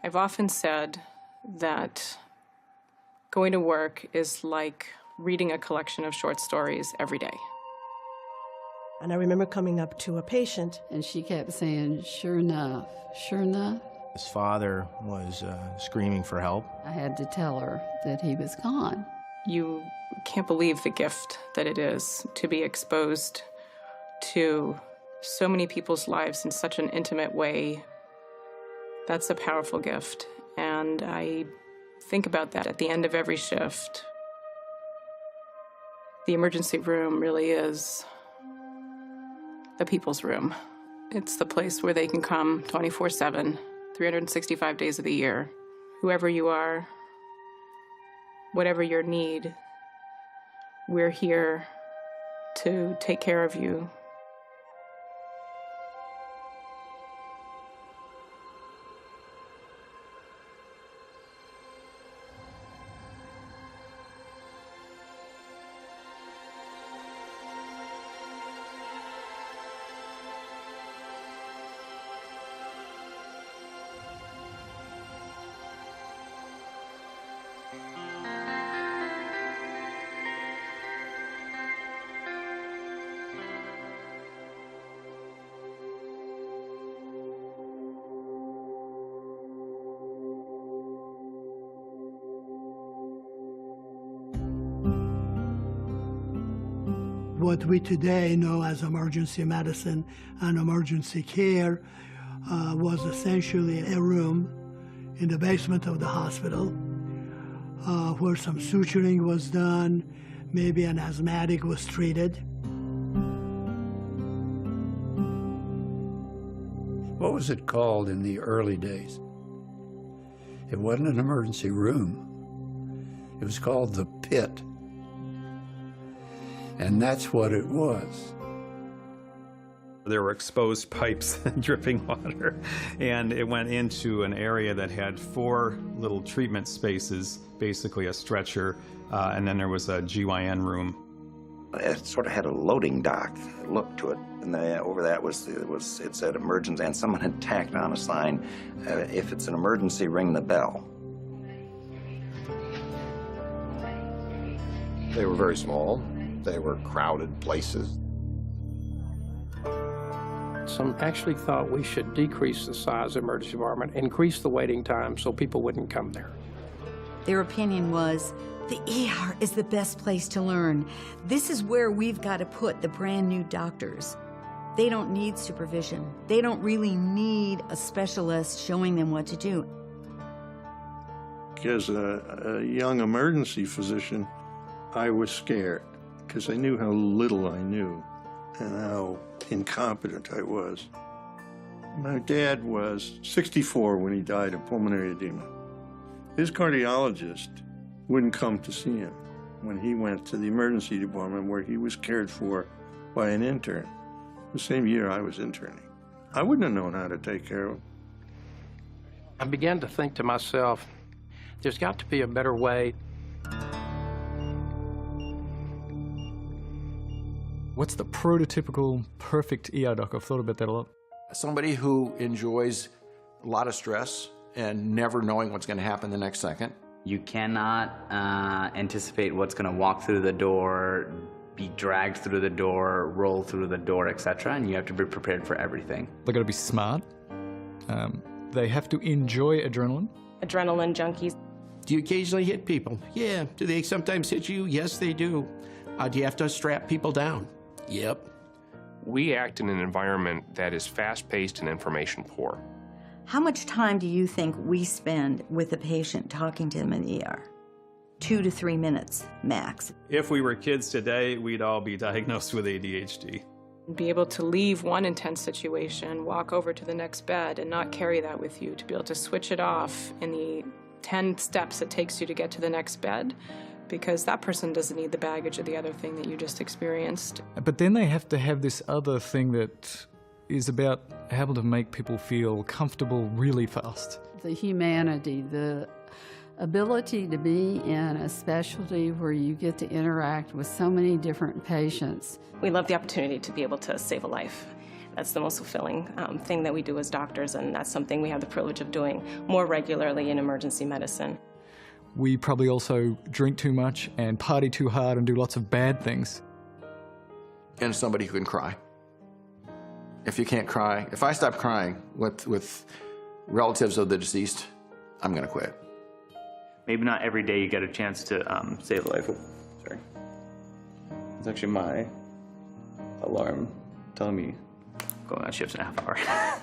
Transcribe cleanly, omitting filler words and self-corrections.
I've often said that going to work is like reading a collection of short stories every day. And I remember coming up to a patient, and she kept saying, "Sure enough, sure enough." His father was screaming for help. I had to tell her that he was gone. You can't believe the gift that it is to be exposed to so many people's lives in such an intimate way. That's a powerful gift, and I think about that at the end of every shift. The emergency room really is the people's room. It's the place where they can come 24/7, 365 days of the year. Whoever you are, whatever your need, we're here to take care of you. What we today know as emergency medicine and emergency care was essentially a room in the basement of the hospital where some suturing was done, maybe an asthmatic was treated. What was it called in the early days? It wasn't an emergency room. It was called the pit. And that's what it was. There were exposed pipes dripping water, and it went into an area that had 4 little treatment spaces, basically a stretcher, and then there was a GYN room. It sort of had a loading dock look to it, and over that it said emergency, and someone had tacked on a sign, if it's an emergency, ring the bell. They were very small. They were crowded places. Some actually thought we should decrease the size of the emergency department, increase the waiting time so people wouldn't come there. Their opinion was, the ER is the best place to learn. This is where we've got to put the brand new doctors. They don't need supervision. They don't really need a specialist showing them what to do. As a young emergency physician, I was scared because I knew how little I knew and how incompetent I was. My dad was 64 when he died of pulmonary edema. His cardiologist wouldn't come to see him when he went to the emergency department where he was cared for by an intern. The same year I was interning. I wouldn't have known how to take care of him. I began to think to myself, there's got to be a better way. What's the prototypical perfect ER doc? I've thought about that a lot. Somebody who enjoys a lot of stress and never knowing what's going to happen the next second. You cannot anticipate what's going to walk through the door, be dragged through the door, roll through the door, etc., and you have to be prepared for everything. They've got to be smart. They have to enjoy adrenaline. adrenaline junkies. Do you occasionally hit people? Yeah. Do they sometimes hit you? Yes, they do. Do you have to strap people down? Yep. We act in an environment that is fast-paced and information poor. How much time do you think we spend with a patient talking to them in the ER? 2 to 3 minutes, max. If we were kids today, we'd all be diagnosed with ADHD. Be able to leave one intense situation, walk over to the next bed, and not carry that with you, to be able to switch it off in the 10 steps it takes you to get to the next bed, because that person doesn't need the baggage of the other thing that you just experienced. But then they have to have this other thing that is about able to make people feel comfortable really fast. The humanity, the ability to be in a specialty where you get to interact with so many different patients. We love the opportunity to be able to save a life. That's the most fulfilling thing that we do as doctors, and that's something we have the privilege of doing more regularly in emergency medicine. We probably also drink too much and party too hard and do lots of bad things. And somebody who can cry. If you can't cry, if I stop crying with relatives of the deceased, I'm going to quit. Maybe not every day you get a chance to save a life. Sorry. It's actually my alarm telling me going on shift in a half hour.